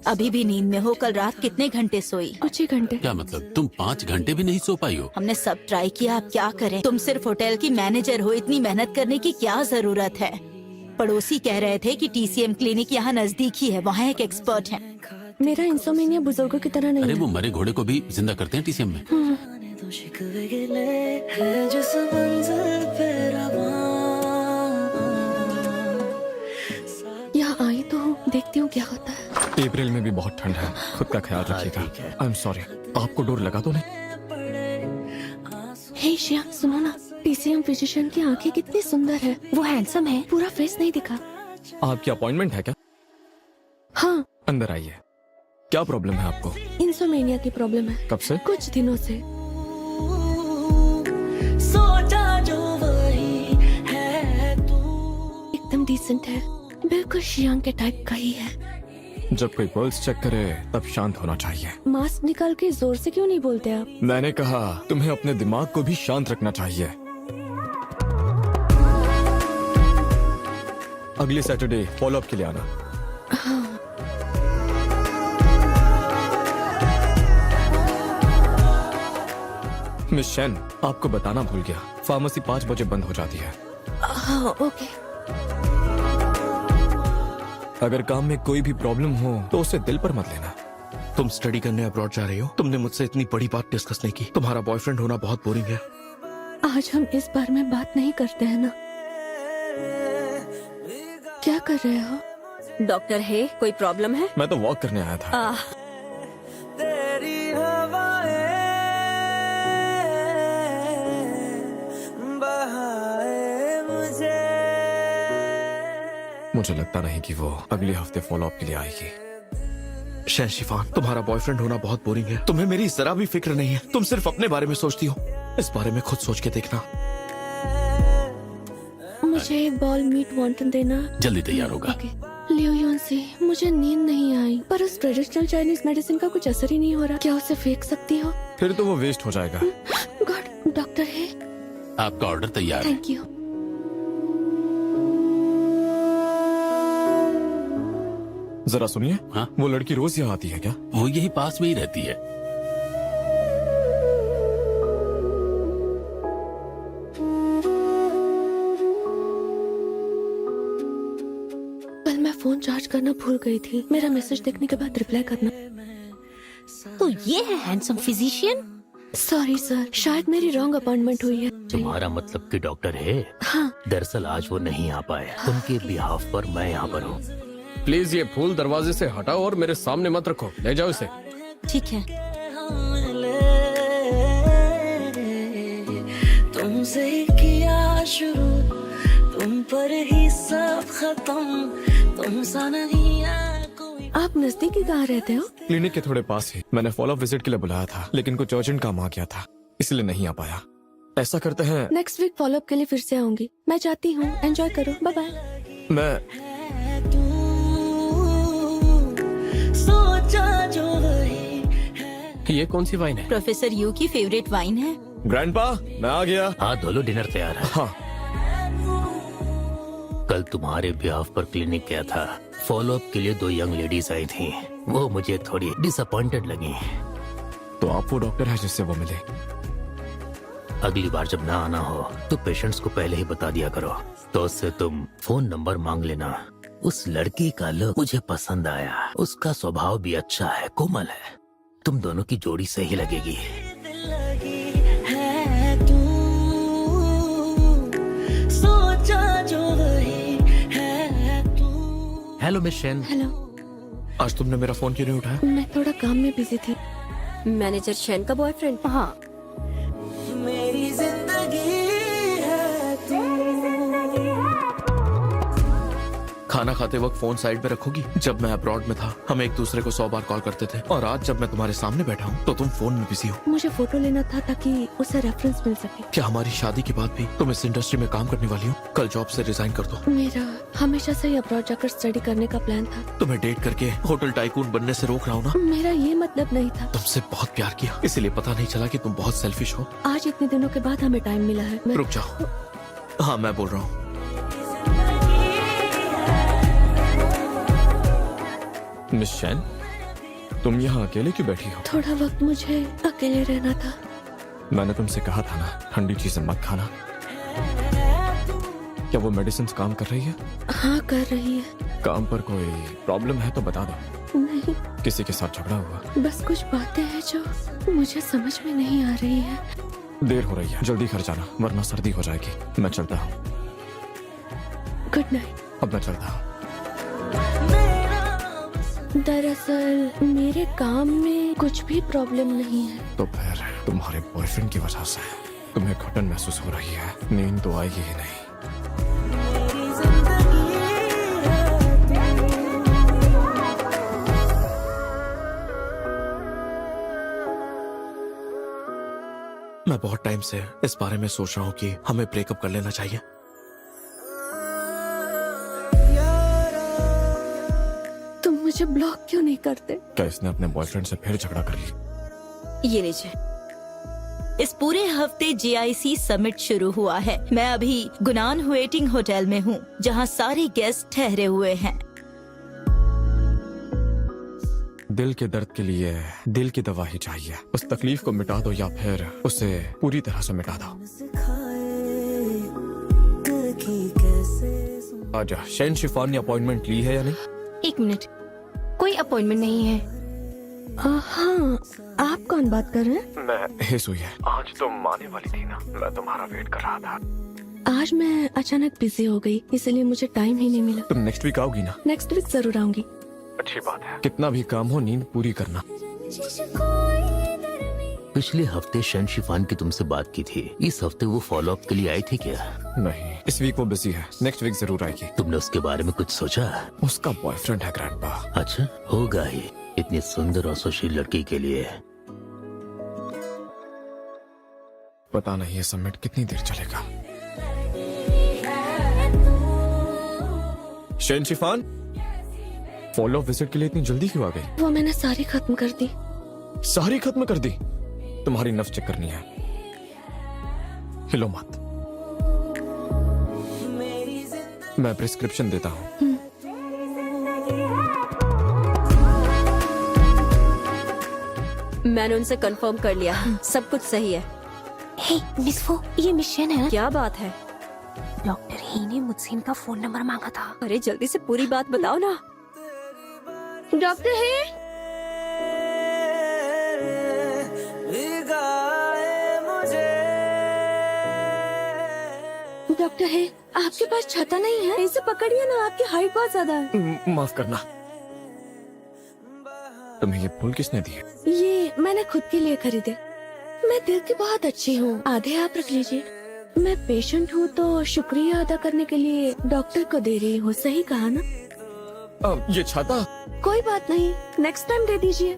अभी भी नींद में हो। कल रात कितने घंटे सोई? कुछ ही घंटे। क्या मतलब तुम 5 घंटे भी नहीं सो पाई हो? हमने सब ट्राई किया, आप क्या करें? तुम सिर्फ होटल की मैनेजर हो, इतनी मेहनत करने की क्या जरूरत है? पड़ोसी कह रहे थे कि TCM क्लिनिक यहाँ नजदीक ही है, वहाँ एक एक्सपर्ट है। मेरा इंसोमेनिया बुजुर्गों की तरह नहीं अरे है। वो मरे घोड़े को भी जिंदा करते हैं TCM में। यहाँ आई तो हूँ, देखती हूँ क्या होता है। अप्रैल में भी बहुत ठंड है, खुद का ख्याल रखिएगा। आई एम सॉरी, आपको डोर लगा तो नहीं? हे श्याम, सुनो ना, TCM फिजिशियन की आंखें कितनी सुंदर है। वो हैंडसम है, पूरा फेस नहीं दिखा। आपकी अपॉइंटमेंट है क्या? हाँ, अंदर आइए। क्या प्रॉब्लम है आपको? इंसोमेनिया की प्रॉब्लम है। कब से? कुछ दिनों से। सोचा जो वही है तू। एकदम डिसेंट है, बिल्कुल श्याम के टाइप का ही है। जब कोई पल्स चेक करे तब शांत होना चाहिए। मास्क निकाल के जोर से क्यों नहीं बोलते आप? मैंने कहा तुम्हें अपने दिमाग को भी शांत रखना चाहिए। अगले सैटरडे फॉलो अप के लिए आना। मिस शेन, आपको बताना भूल गया, फार्मेसी 5 बजे बंद हो जाती है। हाँ, ओके। अगर काम में कोई भी प्रॉब्लम हो तो उसे दिल पर मत लेना। तुम स्टडी करने अब्रॉड जा रही हो? तुमने मुझसे इतनी बड़ी बात डिस्कस नहीं की। तुम्हारा बॉयफ्रेंड होना बहुत बोरिंग है। आज हम इस बारे में बात नहीं करते हैं ना। क्या कर रहे हो? डॉक्टर है, कोई प्रॉब्लम है? मैं तो वॉक करने आया था। तेरी हवाएं बहाए मुझे लगता नहीं कि वो अगले हफ्ते फॉलो अप के लिए आएगी। शहशिफान, तुम्हारा बॉयफ्रेंड होना बहुत बोरिंग है। तुम्हें मेरी जरा भी फिक्र नहीं है। तुम सिर्फ अपने बारे में सोचती हो। इस बारे में खुद सोच के देखना। मुझे एक बॉल मीट वॉन्टन देना। जल्दी तैयार होगा। लियो योनसी, मुझे नींद नहीं आई, पर उस ट्रेडिशनल चाइनीज मेडिसिन का कुछ असर ही नहीं हो रहा। क्या उसे फेंक सकती हो? फिर तो वो वेस्ट हो जाएगा। गॉड, डॉक्टर है। आपका ऑर्डर तैयार है। Thank you. जरा सुनिए। हाँ? वो लड़की रोज यहाँ आती है क्या? वो यही पास में ही रहती है। कल मैं फोन चार्ज करना भूल गई थी। मेरा मैसेज देखने के बाद रिप्लाई करना। तो ये है हैंडसम फिजिशियन? सॉरी सर, शायद मेरी रॉन्ग अपॉइंटमेंट हुई है। तुम्हारा मतलब कि डॉक्टर है? हाँ। दरअसल आज वो नहीं आ पाए। उनके बिहाफ पर मैं यहाँ पर हूँ। प्लीज ये फूल दरवाजे से हटाओ और मेरे सामने मत रखो। ले जाओ इसे। ठीक है। तुमसे किया शुरू, तुम पर ही सब खत्म। तुम सा नहीं है कोई। आप नजदीकी कहाँ रहते हो? क्लिनिक के थोड़े पास ही। मैंने फॉलो अप विजिट के लिए बुलाया था, लेकिन कुछ अर्जेंट काम आ गया था, इसलिए नहीं आ पाया। ऐसा करते हैं, नेक्स्ट वीक फॉलो अप के लिए फिर से आऊंगी। मैं जाती हूँ, एंजॉय करो, बाय बाय। मैं सोचा जो वही है। ये कौन सी वाइन है? प्रोफेसर यू की फेवरेट वाइन है। ग्रैंडपा, मैं आ गया। हाँ धोलो, डिनर तैयार है। हाँ। कल तुम्हारे बिहाफ पर क्लिनिक गया था। फॉलो अप के लिए 2 यंग लेडीज आई थी। वो मुझे थोड़ी डिसअपॉइंटेड लगी। तो आप वो डॉक्टर है जिससे वो मिले? अगली बार जब ना आना हो तो पेशेंट्स को पहले ही बता दिया करो। तो उससे तुम फोन नंबर मांग लेना। उस लड़की का लुक मुझे पसंद आया। उसका स्वभाव भी अच्छा है, कोमल है। तुम दोनों की जोड़ी सही लगेगी। है तू, सोचा जो वही है तू। Hello Miss Shen. हेलो। आज तुमने मेरा फोन क्यों नहीं उठाया? मैं थोड़ा काम में बिजी थी। मैनेजर शेन का बॉयफ्रेंड? हाँ। मेरी जिंदगी है तू। खाना खाते वक्त फोन साइड में रखोगी? जब मैं अब्रॉड में था हम एक दूसरे को 100 बार कॉल करते थे, और आज जब मैं तुम्हारे सामने बैठा हूँ तो तुम फोन में बिजी हो। मुझे फोटो लेना था ताकि उसे रेफरेंस मिल सके। क्या हमारी शादी के बाद भी तुम इस इंडस्ट्री में काम करने वाली हो? कल जॉब से रिजाइन कर दो। मेरा हमेशा से अब्रॉड जाकर स्टडी करने का प्लान था। तुम्हें डेट करके होटल टाइकून बनने से रोक रहा हूँ ना? मेरा ये मतलब नहीं था। तुमसे बहुत प्यार किया, इसलिए पता नहीं चला कि तुम बहुत सेल्फिश हो। आज इतने दिनों के बाद हमें टाइम मिला है। रुक जाओ। हाँ मैं बोल रहा हूँ। मिस शैन, तुम यहाँ अकेले क्यों बैठी हो? थोड़ा वक्त मुझे अकेले रहना था। मैंने तुमसे कहा था ना, ठंडी चीजें मत खाना। क्या वो मेडिसिन काम कर रही है? हाँ कर रही है। काम पर कोई प्रॉब्लम है तो बता दो। नहीं, किसी के साथ झगड़ा हुआ? बस कुछ बातें हैं जो मुझे समझ में नहीं आ रही है। देर हो रही है, जल्दी घर जाना वरना सर्दी हो जाएगी। मैं चलता हूँ। Good night. अब मैं चलता हूँ। दरअसल मेरे काम में कुछ भी प्रॉब्लम नहीं है। तो फिर तुम्हारे बॉयफ्रेंड की वजह से तुम्हें घुटन महसूस हो रही है, नींद तो आएगी ही नहीं। मैं बहुत टाइम से इस बारे में सोच रहा हूँ कि हमें ब्रेकअप कर लेना चाहिए। तुम मुझे ब्लॉक क्यों नहीं करते? क्या इसने अपने बॉयफ्रेंड से फिर झगड़ा कर लिया? ये लीजिए। इस पूरे हफ्ते JIC समिट शुरू हुआ है। मैं अभी गुनान वेटिंग होटल में हूँ, जहाँ सारे गेस्ट ठहरे हुए हैं। दिल के दर्द के लिए दिल की दवा ही चाहिए। उस तकलीफ को मिटा दो या फिर उसे पूरी तरह से मिटा दो। आजा, शैन शिफान ने अपॉइंटमेंट ली है या नहीं? 1 मिनट, कोई अपॉइंटमेंट नहीं है। हाँ, आप कौन बात कर रहे हैं? मैं हेसुई है। आज तुम आने वाली थी ना, मैं तुम्हारा वेट कर रहा था। आज मैं अचानक बिजी हो गई, इसलिए मुझे टाइम ही नहीं मिला। तुम नेक्स्ट वीक आओगी ना? नेक्स्ट वीक जरूर आऊंगी। अच्छी बात है। कितना भी काम हो, नींद पूरी करना। पिछले हफ्ते शैन शिफान की तुमसे बात की थी। इस हफ्ते वो फॉलो अप के लिए आई थी क्या? नहीं, इस वीक वो बिजी है। नेक्स्ट वीक जरूर आएगी। तुमने उसके बारे में कुछ सोचा? उसका बॉयफ्रेंड है ग्रैंडपा। अच्छा, होगा ही। इतनी सुंदर और सुशील लड़की के लिए। पता नहीं ये समिट कितनी देर चलेगा। शैन शिफान, फॉलो विजिट के लिए इतनी जल्दी क्यों आ गई? वो मैंने सारी खत्म कर दी। सारी खत्म कर दी? तुम्हारी नफ्स चेक करनी है। हिलो मत। मैं प्रिस्क्रिप्शन देता हूँ। मैंने उनसे कंफर्म कर लिया, सब कुछ सही है। हे मिस वो, ये मिशन है ना? क्या बात है? डॉक्टर ही ने मुझसे इनका फोन नंबर मांगा था। अरे जल्दी से पूरी बात बताओ ना। डॉक्टर है? डॉक्टर है, आपके पास छाता नहीं है? इसे पकड़िए ना, आपकी हाइट बहुत ज्यादा है। माफ करना। तुम्हें ये फूल किसने दिए? ये मैंने खुद के लिए खरीदे। मैं दिल की बहुत अच्छी हूँ, आधे आप रख लीजिए। मैं पेशेंट हूँ तो शुक्रिया अदा करने के लिए डॉक्टर को दे रही हूँ। सही कहा ना? ये छाता? कोई बात नहीं, नेक्स्ट टाइम दे दीजिए।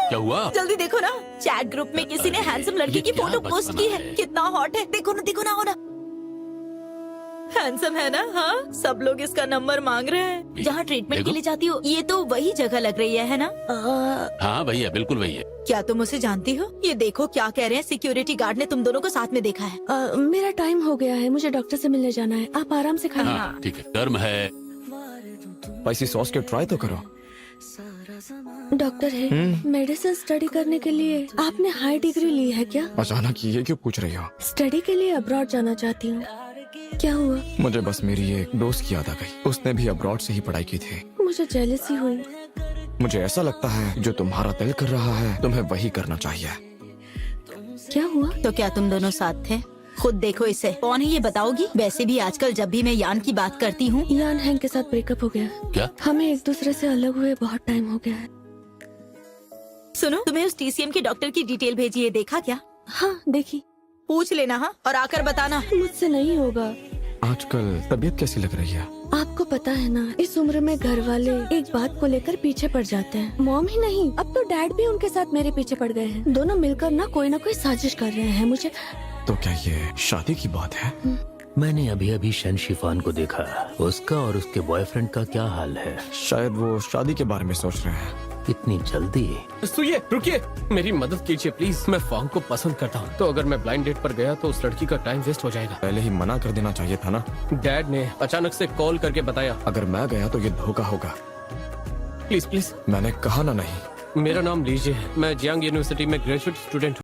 क्या हुआ? जल्दी देखो ना, चैट ग्रुप में किसी ने हैंडसम लड़की की क्या फोटो बचपना पोस्ट की है। है? कितना हॉट है, देखो ना हो ना। हैंडसम है ना? हाँ, सब लोग इसका नंबर मांग रहे हैं। जहाँ ट्रीटमेंट देखो। के लिए जाती हो, ये तो वही जगह लग रही है ना? हाँ वही है, बिल्कुल वही है। क्या तुम उसे जानती हो? ये देखो क्या कह रहे हैं, सिक्योरिटी गार्ड ने तुम दोनों को साथ में देखा है। मेरा टाइम हो गया है, मुझे डॉक्टर से मिलने जाना है। आप आराम से खाइए। हाँ ठीक है, टर्म है। स्पाइसी सॉस के ट्राई तो करो। डॉक्टर है, मेडिसिन स्टडी करने के लिए आपने हाई डिग्री ली है क्या? अचानक ये क्यों पूछ रही हो? स्टडी के लिए अब्रॉड जाना चाहती हूँ। क्या हुआ? मुझे बस मेरी एक दोस्त की याद आ गई। उसने भी अब्रॉड से ही पढ़ाई की थी। मुझे जेलसी हुई। मुझे ऐसा लगता है जो तुम्हारा दिल कर रहा है तुम्हें वही करना चाहिए। क्या हुआ? तो क्या तुम दोनों साथ थे? खुद देखो इसे। कौन है ये बताओगी? वैसे भी आजकल जब भी मैं यान की बात करती हूँ। यान हैंग के साथ ब्रेकअप हो गया। क्या? हमें एक दूसरे से अलग हुए बहुत टाइम हो गया है। सुनो, तुम्हें उस TCM के डॉक्टर की डिटेल भेजी है, देखा क्या? हाँ देखी। पूछ लेना हाँ, और आकर बताना। मुझसे नहीं होगा। आजकल तबीयत कैसी लग रही है? आपको पता है ना, इस उम्र में घर वाले एक बात को लेकर पीछे पड़ जाते हैं। मॉम ही नहीं, अब तो डैड भी उनके साथ मेरे पीछे पड़ गए हैं। दोनों मिलकर ना कोई साजिश कर रहे हैं मुझे। तो क्या ये शादी की बात है? मैंने अभी अभी शैन शिफान को देखा। उसका और उसके बॉयफ्रेंड का क्या हाल है? शायद वो शादी के बारे में सोच रहे हैं। इतनी जल्दी? सुनिए, रुकिए, मेरी मदद कीजिए प्लीज। मैं फॉन्ग को पसंद करता हूँ, तो अगर मैं ब्लाइंड डेट पर गया तो उस लड़की का टाइम वेस्ट हो जाएगा। पहले ही मना कर देना चाहिए था ना। डैड ने अचानक से कॉल करके बताया। अगर मैं गया तो ये धोखा होगा। Please please. मैंने कहा ना नहीं। मेरा नाम लीजिए है, मैं जियांग यूनिवर्सिटी में ग्रेजुएट स्टूडेंट